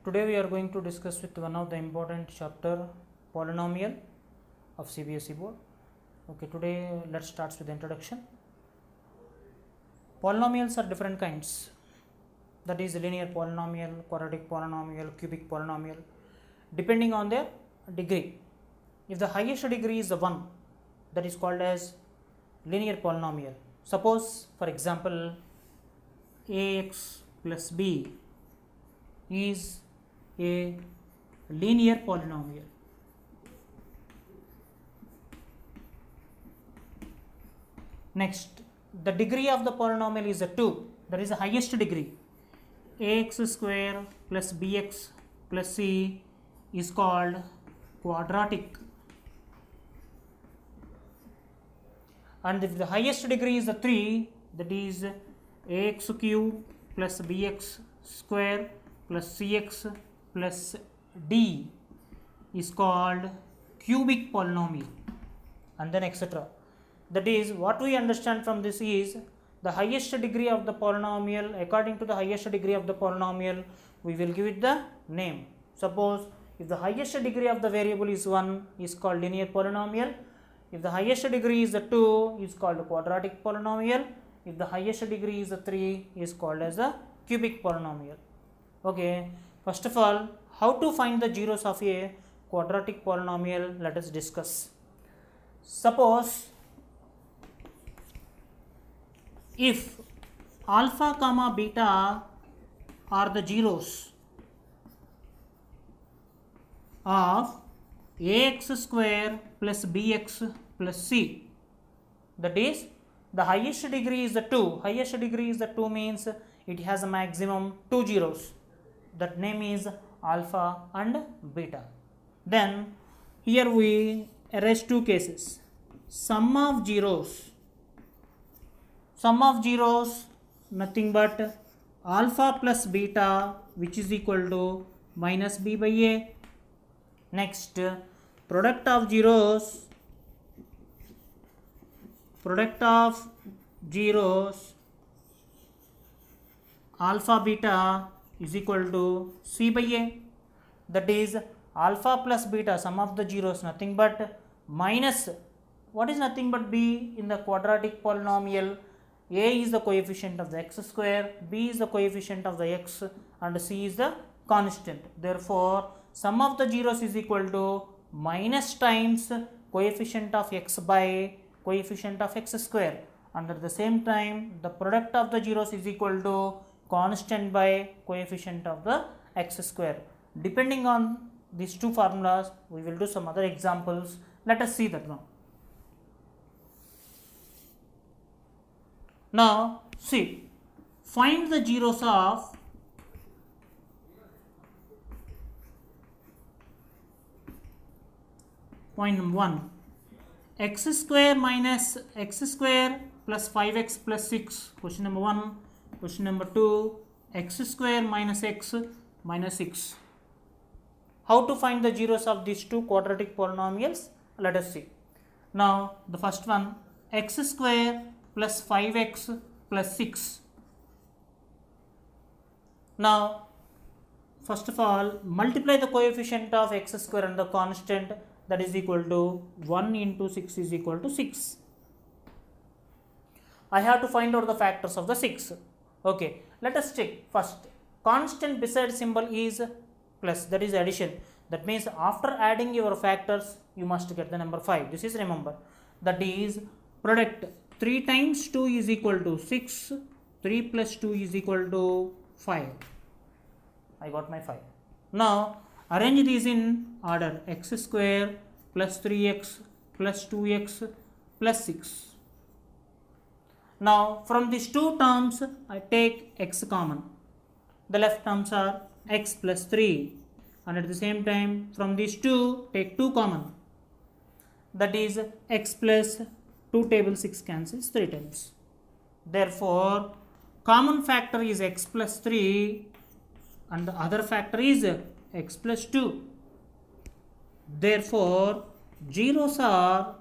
Today we are going to discuss with one of the important chapter, polynomial of CBSE board. Okay, today let's start with the introduction. Polynomials are different kinds, that is linear polynomial, quadratic polynomial, cubic polynomial, depending on their degree. If the highest degree is the 1, that is called as linear polynomial. Suppose for example ax plus b is a linear polynomial. Next, the degree of the polynomial is a 2, that is the highest degree. Ax square plus bx plus c is called quadratic. And if the highest degree is the 3, that is ax cube plus bx square plus cx plus d is called cubic polynomial, and then etc. That is, what we understand from this is the highest degree of the polynomial. According to the highest degree of the polynomial, we will give it the name. Suppose if the highest degree of the variable is 1, is called linear polynomial. If the highest degree is the 2, is called quadratic polynomial. If the highest degree is the 3, is called as a cubic polynomial. Okay, first of all, how to find the zeros of a quadratic polynomial, let us discuss. Suppose if alpha comma beta are the zeros of ax square plus bx plus c, that is the highest degree is the 2. Highest degree is the 2 means it has a maximum 2 zeros. That name is alpha and beta. Then here we erase 2 cases. Sum of zeros nothing but alpha plus beta, which is equal to minus b by a. Next, product of zeros alpha beta is equal to c by a. That is alpha plus beta, sum of the zeros nothing but minus, what is nothing but b in the quadratic polynomial? A is the coefficient of the x square, b is the coefficient of the x, and c is the constant. Therefore sum of the zeros is equal to minus times coefficient of x by coefficient of x square, and at the same time the product of the zeros is equal to constant by coefficient of the x square. Depending on these two formulas, we will do some other examples. Let us see that now. Now see, find the zeros of point number 1, x square minus x square plus 5x plus 6, question number 1. Question number 2, x square minus x minus 6. How to find the zeros of these two quadratic polynomials? Let us see. Now the first one, x square plus 5x plus 6. Now first of all, multiply the coefficient of x square and the constant, that is equal to 1 into 6 is equal to 6. I have to find out the factors of the 6. Okay, let us check. First, constant beside symbol is plus, that is addition. That means after adding your factors, you must get the number 5. This is, remember, that is product 3 times 2 is equal to 6, 3 plus 2 is equal to 5. I got my 5. Now arrange these in order, x square plus 3x plus 2x plus 6. Now from these two terms I take x common. The left terms are x plus 3, and at the same time from these two take 2 common. That is x plus 2 table 6 cancels 3 times. Therefore common factor is x plus 3 and the other factor is x plus 2. Therefore zeros are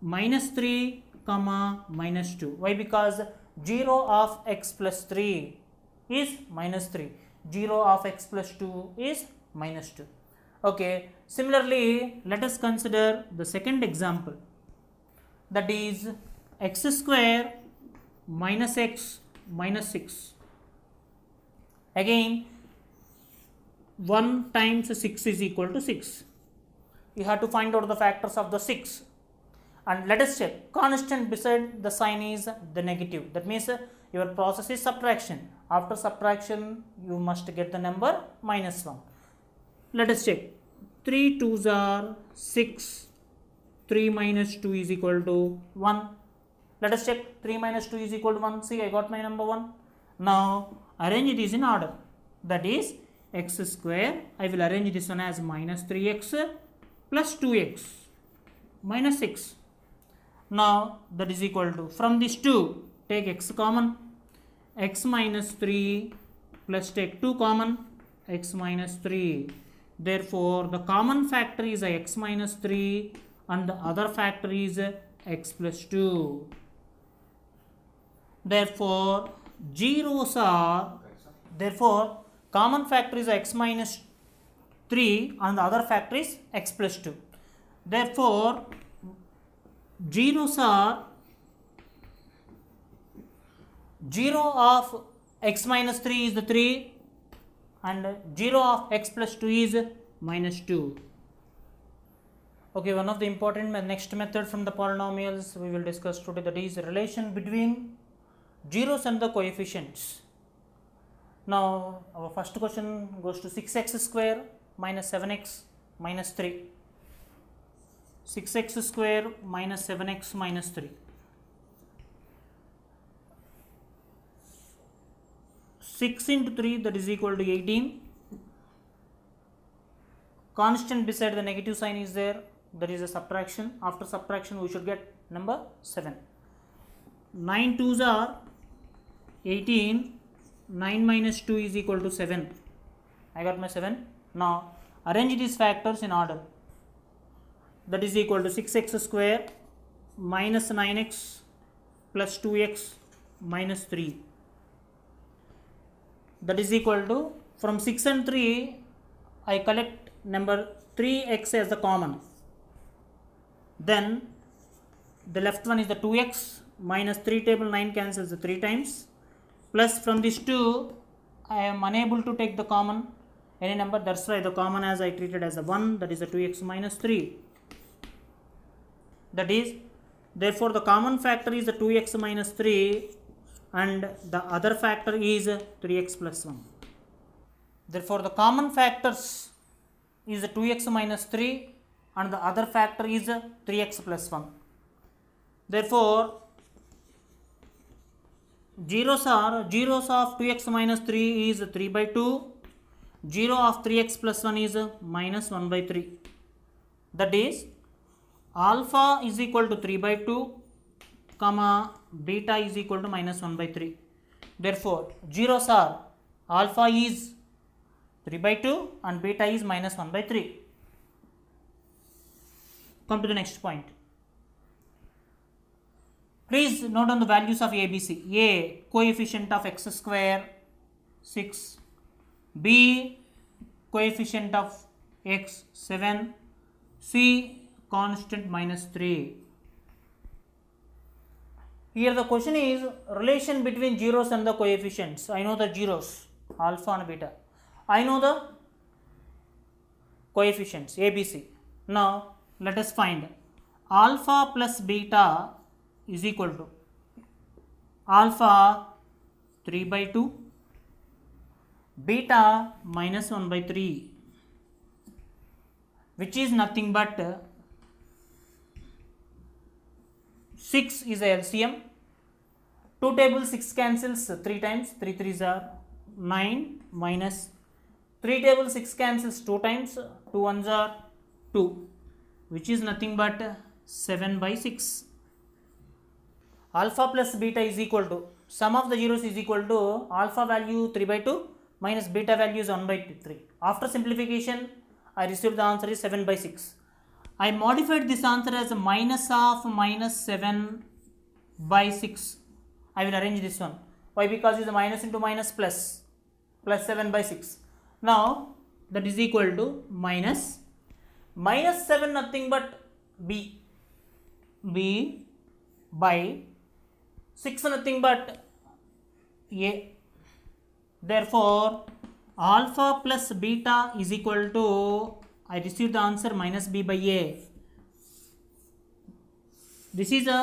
minus 3 comma minus 2. Why? Because 0 of x plus 3 is minus 3. 0 of x plus 2 is minus 2. Okay. Similarly, let us consider the second example, that is x square minus x minus 6. Again, 1 times 6 is equal to 6. You have to find out the factors of the 6. And let us check, constant beside the sign is the negative. That means your process is subtraction. After subtraction, you must get the number minus 1. Let us check. 3 2s are 6. 3 minus 2 is equal to 1. Let us check. 3 minus 2 is equal to 1. See, I got my number 1. Now, arrange this in order. That is x square. I will arrange this one as minus 3x plus 2x minus 6. Now, that is equal to, from this 2, take x common. X minus 3 plus take 2 common. X minus 3. Therefore, the common factor is x minus 3 and the other factor is x plus 2. Therefore, common factor is x minus 3 and the other factor is x plus 2. Therefore, zeros are 0 of x minus 3 is the 3 and 0 of x plus 2 is minus 2. Okay, one of the important next method from the polynomials we will discuss today, that is relation between zeros and the coefficients. Now, our first question goes to 6x square minus 7x minus 3. 6x square minus 7x minus 3. 6 into 3, that is equal to 18. Constant beside the negative sign is there, that is a subtraction. After subtraction, we should get number 7. 9 2s are 18. 9 minus 2 is equal to 7. I got my 7. Now, arrange these factors in order. That is equal to 6x square minus 9x plus 2x minus 3. That is equal to, from 6 and 3, I collect number 3x as the common. Then, the left one is the 2x minus 3 table 9 cancels the 3 times. Plus from this 2, I am unable to take the common any number, that's why the common as I treated as a 1, that is a 2x minus 3. That is, therefore the common factor is the 2x minus 3 and the other factor is 3x plus 1. Therefore the common factors is 2x minus 3 and the other factor is 3x plus 1. Therefore, zeros of 2x minus 3 is 3 by 2. 0 of 3x plus 1 is minus 1 by 3. That is, alpha is equal to 3 by 2, comma beta is equal to minus 1 by 3. Therefore, zeros are alpha is 3 by 2 and beta is minus 1 by 3. Come to the next point. Please note down the values of ABC. A, coefficient of x square 6. B, coefficient of x 7. C, constant minus 3. Here the question is relation between zeros and the coefficients. I know the zeros, alpha and beta. I know the coefficients, ABC. Now, let us find alpha plus beta is equal to alpha 3 by 2, beta minus 1 by 3, which is nothing but 6 is a LCM. 2 table 6 cancels 3 times, 3 3s are 9 minus 3 table 6 cancels 2 times, 2 1s are 2, which is nothing but 7 by 6. Alpha plus beta is equal to, sum of the zeros is equal to alpha value 3 by 2 minus beta value is 1 by 3. After simplification, I received the answer is 7 by 6. I modified this answer as a minus of minus 7 by 6. I will arrange this one. Why? Because it's minus into minus plus 7 by 6. Now that is equal to minus 7 nothing but b by 6 nothing but a. Therefore alpha plus beta is equal to, I received the answer minus b by a. This is the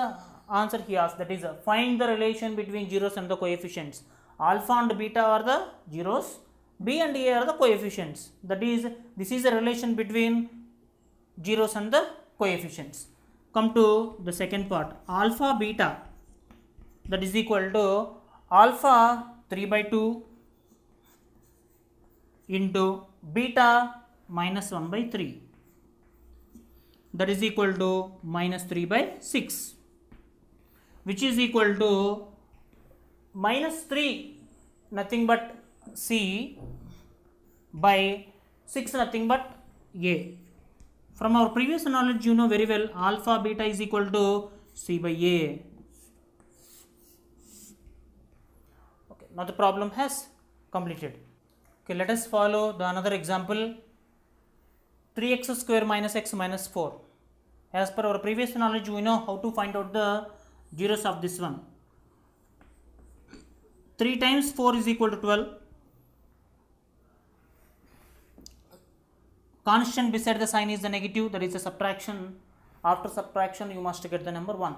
answer he asked, that is find the relation between zeros and the coefficients. Alpha and beta are the zeros, b and a are the coefficients. That is, this is the relation between zeros and the coefficients. Come to the second part, alpha beta, that is equal to alpha 3 by 2 into beta minus 1 by 3, that is equal to minus 3 by 6, which is equal to minus 3 nothing but c by 6 nothing but a. From our previous knowledge, you know very well alpha beta is equal to c by a. Okay, now the problem has completed. Okay, let us follow the another example, 3x square minus x minus 4. As per our previous knowledge, we know how to find out the zeros of this one. 3 times 4 is equal to 12. Constant beside the sign is the negative, that is a subtraction. After subtraction, you must get the number 1.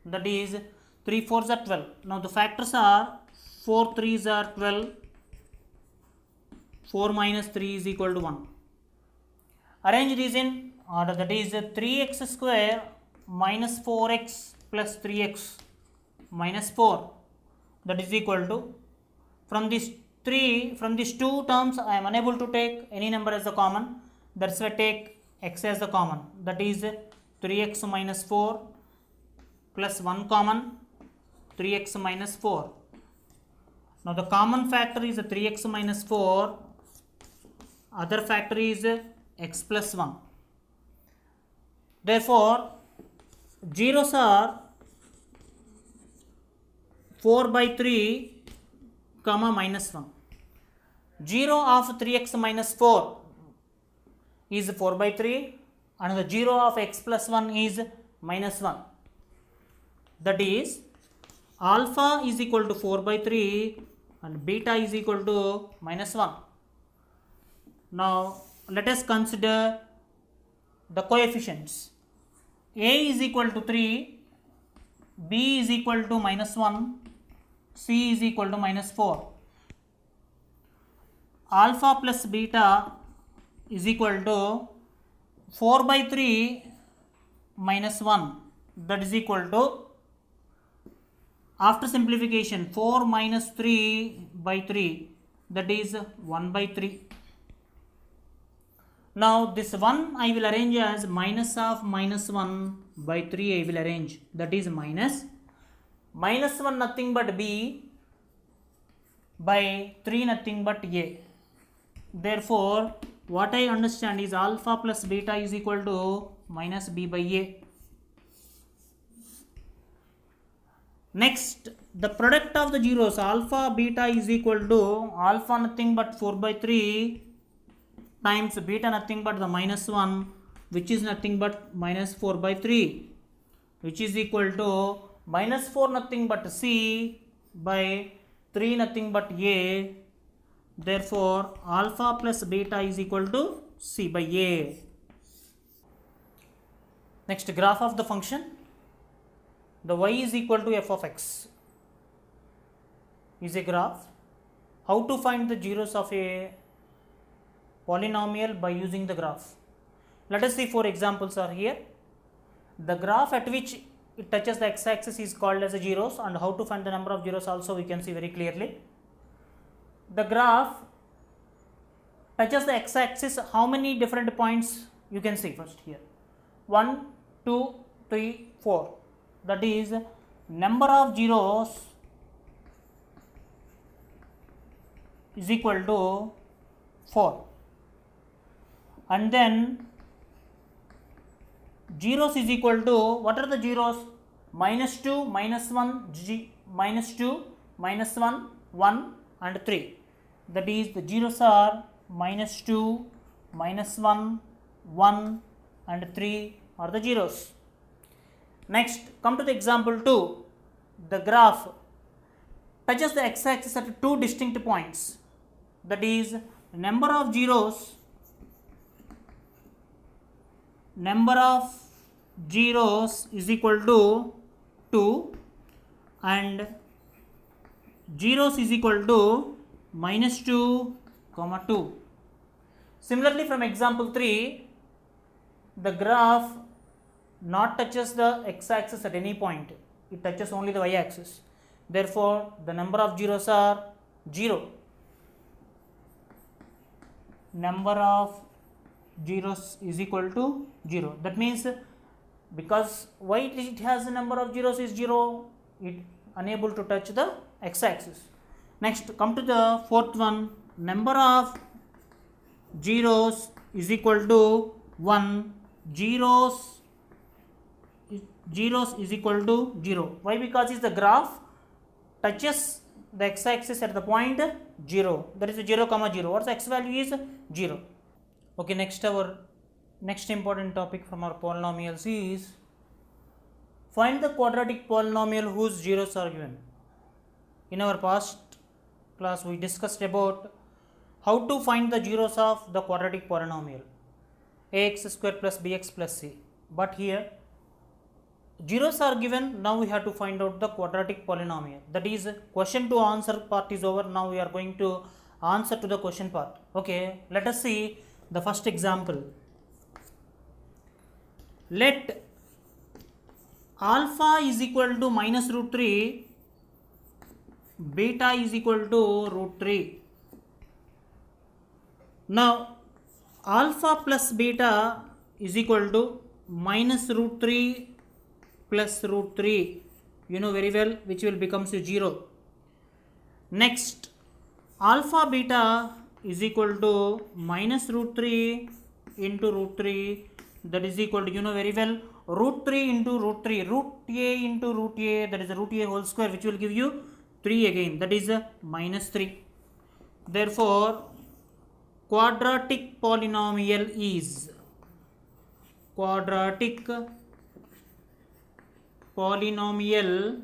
That is 3 4s are 12. Now the factors are 4 3s are 12. 4 minus 3 is equal to 1. Arrange these in order, that is 3x square minus 4x plus 3x minus 4, that is equal to, from these two terms I am unable to take any number as the common, that's why take x as the common, that is 3x minus 4 plus 1 common, 3x minus 4. Now the common factor is 3x minus 4, other factor is x plus 1. Therefore zeros are 4 by 3 comma minus 1. 0 of 3x minus 4 is 4 by 3 and the 0 of x plus 1 is minus 1. That is alpha is equal to 4 by 3 and beta is equal to minus 1. Now let us consider the coefficients. A is equal to 3, b is equal to minus 1, c is equal to minus 4. Alpha plus beta is equal to 4 by 3 minus 1, that is equal to, after simplification, 4 minus 3 by 3, that is 1 by 3. Now this 1 I will arrange as minus of minus 1 by 3 I will arrange, that is minus 1 nothing but b by 3 nothing but a. Therefore what I understand is alpha plus beta is equal to minus b by a. Next, the product of the zeros alpha beta is equal to alpha nothing but 4 by 3 times beta nothing but the minus 1, which is nothing but minus 4 by 3, which is equal to minus 4 nothing but c by 3 nothing but a. Therefore alpha plus beta is equal to c by a. Next, graph of the function. The y is equal to f of x is a graph. How to find the zeros of a polynomial by using the graph? Let us see 4 examples are here. The graph at which it touches the x-axis is called as a zeros, and how to find the number of zeros also we can see very clearly. The graph touches the x-axis, how many different points you can see first here? 1, 2, 3, 4. That is number of zeros is equal to 4, and then zeros is equal to, what are the zeros? Minus 2, minus 1, minus 2, minus 1, 1 and 3. That is the zeros are minus 2, minus 1, 1 and 3 are the zeros. Next, come to the example 2. The graph touches the x-axis at two distinct points. That is number of zeros is equal to 2 and zeros is equal to minus 2, 2. Similarly, from example 3, the graph not touches the x-axis at any point. It touches only the y-axis. Therefore, the number of zeros are 0. Number of zeros is equal to 0. That means because why it has a number of zeros is 0, it unable to touch the x-axis. Next, come to the fourth one. Number of zeros is equal to 1. Zeros is equal to 0. Why? Because is the graph touches the x-axis at the point 0. That is 0, 0. What's x value is 0. Okay, next our next important topic from our polynomials is find the quadratic polynomial whose zeros are given. In our past class we discussed about how to find the zeros of the quadratic polynomial ax square plus bx plus c. But here zeros are given, now we have to find out the quadratic polynomial. That is question to answer part is over. Now we are going to answer to the question part. Okay, let us see the first example. Let alpha is equal to minus root 3, beta is equal to root 3. Now alpha plus beta is equal to minus root 3 plus root 3, you know very well, which will become 0. Next, alpha beta is equal to minus root 3 into root 3, that is equal to, you know very well, root 3 into root 3, root a into root a, that is a root a whole square, which will give you 3 again, that is a minus 3. Therefore, quadratic polynomial is quadratic polynomial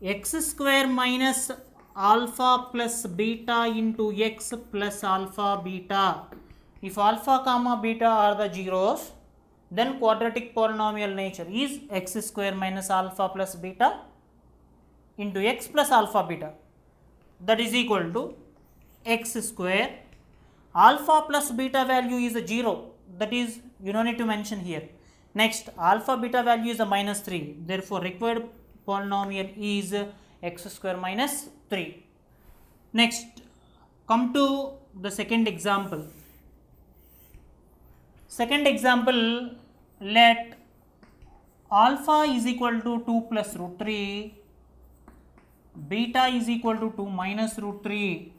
x square minus alpha plus beta into x plus alpha beta. If alpha comma beta are the zeros, then quadratic polynomial nature is x square minus alpha plus beta into x plus alpha beta, that is equal to x square. Alpha plus beta value is a 0, that is you don't need to mention here. Next, alpha beta value is a minus 3, therefore required polynomial is x square minus 3. Next, come to the second example. Second example, let alpha is equal to 2 plus root 3, beta is equal to 2 minus root 3.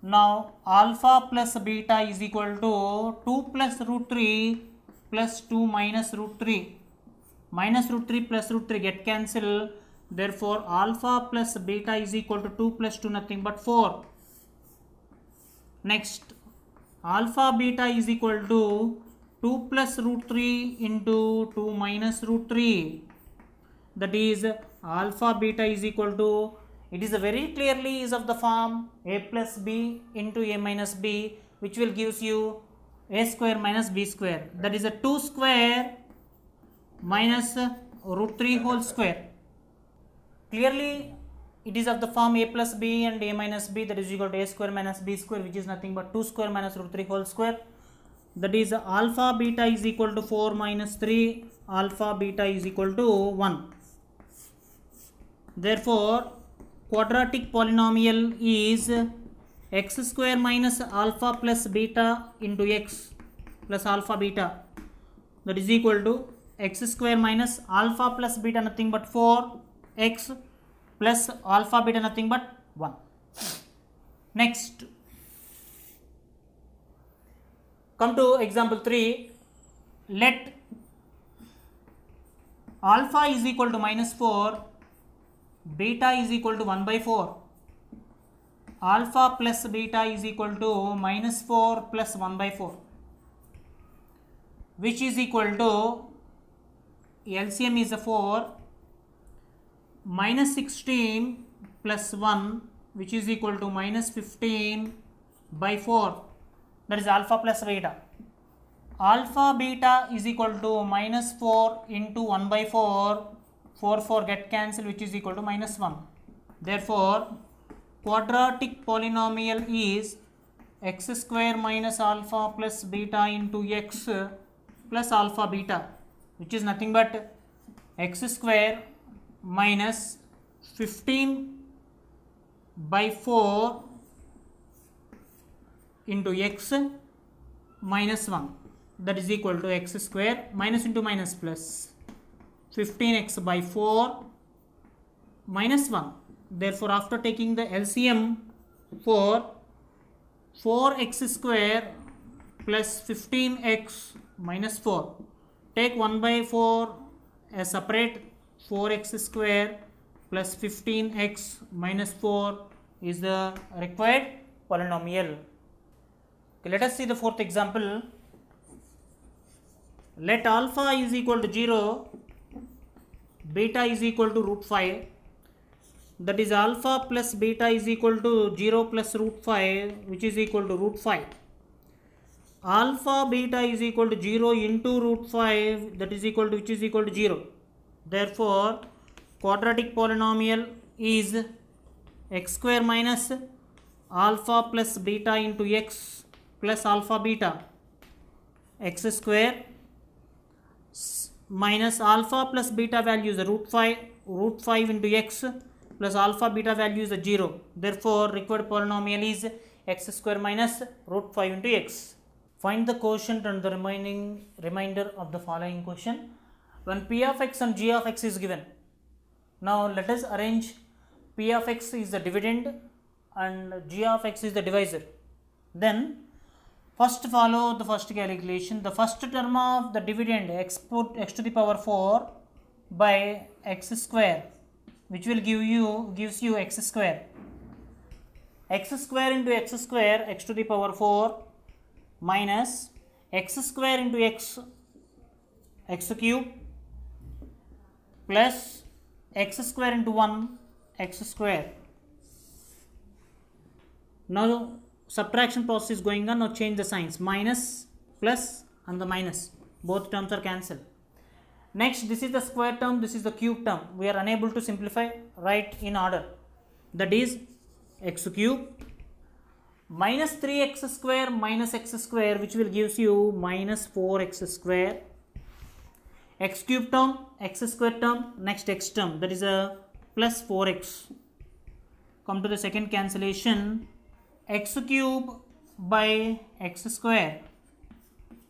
Now alpha plus beta is equal to 2 plus root 3 plus 2 minus root 3. Minus root 3 plus root 3 get cancelled. Therefore, alpha plus beta is equal to 2 plus 2 nothing but 4. Next, alpha beta is equal to 2 plus root 3 into 2 minus root 3. That is alpha beta is equal to, it is a very clearly is of the form a plus b into a minus b, which will gives you a square minus b square, that is a 2 square minus root 3 whole square. Clearly it is of the form a plus b and a minus b, that is equal to a square minus b square, which is nothing but 2 square minus root 3 whole square. That is alpha beta is equal to 4 minus 3, alpha beta is equal to 1. Therefore, quadratic polynomial is x square minus alpha plus beta into x plus alpha beta, that is equal to x square minus alpha plus beta nothing but 4x plus alpha beta nothing but 1. Next, come to example 3. Let alpha is equal to minus 4, beta is equal to 1 by 4. Alpha plus beta is equal to minus 4 plus 1 by 4, which is equal to LCM is a 4, minus 16 plus 1, which is equal to minus 15 by 4. That is alpha plus beta. Alpha beta is equal to minus 4 into 1 by 4. 4 get cancelled, which is equal to minus 1. Therefore, quadratic polynomial is x square minus alpha plus beta into x plus alpha beta, which is nothing but x square minus 15 by 4 into x minus 1, that is equal to x square minus into minus plus 15x by 4 minus 1. Therefore, after taking the LCM for 4x square plus 15x minus 4, take 1 by 4 as separate. 4x square plus 15x minus 4 is the required polynomial. Okay, let us see the fourth example. Let alpha is equal to 0, beta is equal to root 5. That is alpha plus beta is equal to 0 plus root 5, which is equal to root 5. Alpha beta is equal to 0 into root 5, that is equal to, which is equal to 0. Therefore, quadratic polynomial is x square minus alpha plus beta into x plus alpha beta, x square minus alpha plus beta value is root 5 into x plus alpha beta value is 0. Therefore, required polynomial is x square minus root 5 into x. Find the quotient and the remainder of the following question. When p of x and g of x is given. Now, let us arrange p of x is the dividend and g of x is the divisor. Then, first follow the first calculation. The first term of the dividend, x put x to the power 4 by x square, which will gives you x square. X square into x square, x to the power 4 minus x square into x cube plus x square into 1 x square. Now subtraction process is going on. Now change the signs, minus plus and the minus, both terms are cancelled. Next, this is the square term, this is the cube term. We are unable to simplify, write in order. That is x cube minus 3x square minus x square, which will gives you minus 4x square. X cube term, x square term, next x term, that is a plus 4x. Come to the second cancellation, x cube by x square,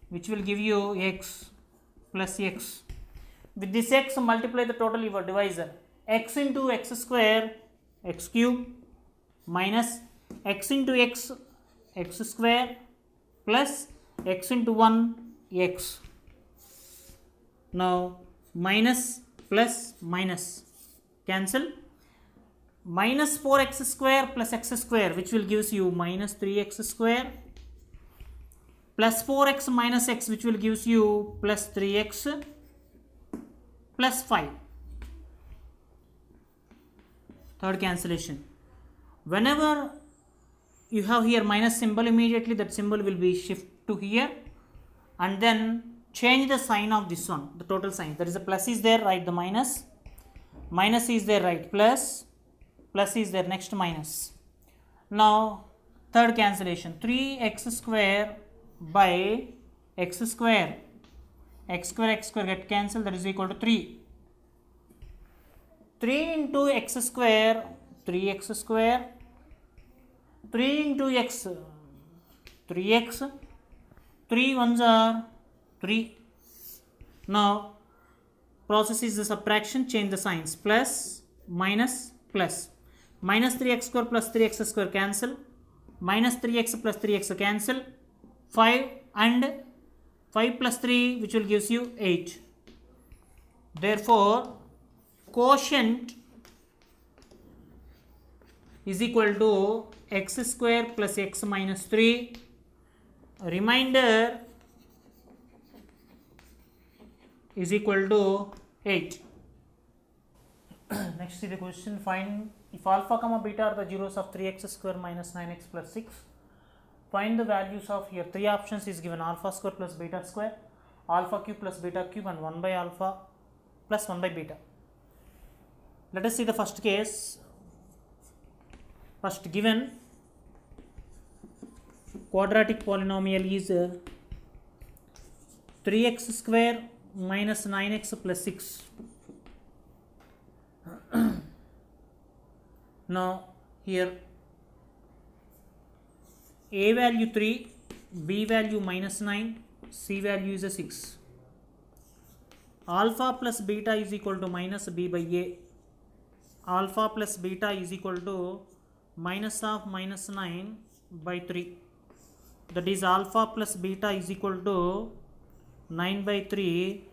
which will give you x plus x. With this x, multiply the total your divisor. X into x square, x cube, minus x into x, x square, plus x into 1, x. Now, minus plus minus, cancel. Minus 4x square plus x square, which will gives you minus 3x square, plus 4x minus x, which will gives you plus 3x plus 5. Third cancellation. Whenever you have here minus symbol, immediately that symbol will be shift to here, and then change the sign of this one, the total sign. There is a plus is there, write the minus. Minus is there, write plus. Plus is there, next minus. Now third cancellation, 3x square by x square. X square get cancelled, that is equal to 3. 3 into x square, 3x square. 3 into x, 3x. 3 ones are 3. Now process is the subtraction, change the signs, plus minus plus. Minus 3x square plus 3x square cancel, minus 3x plus 3x cancel, 5 and 5 plus 3, which will gives you 8. Therefore, quotient is equal to x square plus x minus 3. Remainder is equal to 8. Next is the question, find if alpha comma beta are the zeros of 3x square minus 9x plus 6. Find the values of here. Three options is given: alpha square plus beta square, alpha cube plus beta cube, and 1 by alpha plus 1 by beta. Let us see the first case. First, given quadratic polynomial is 3x square minus 9x plus 6. Now here a value 3, b value minus 9, c value is a 6. Alpha plus beta is equal to minus b by a. Alpha plus beta is equal to minus of minus 9 by 3. That is alpha plus beta is equal to 9 by 3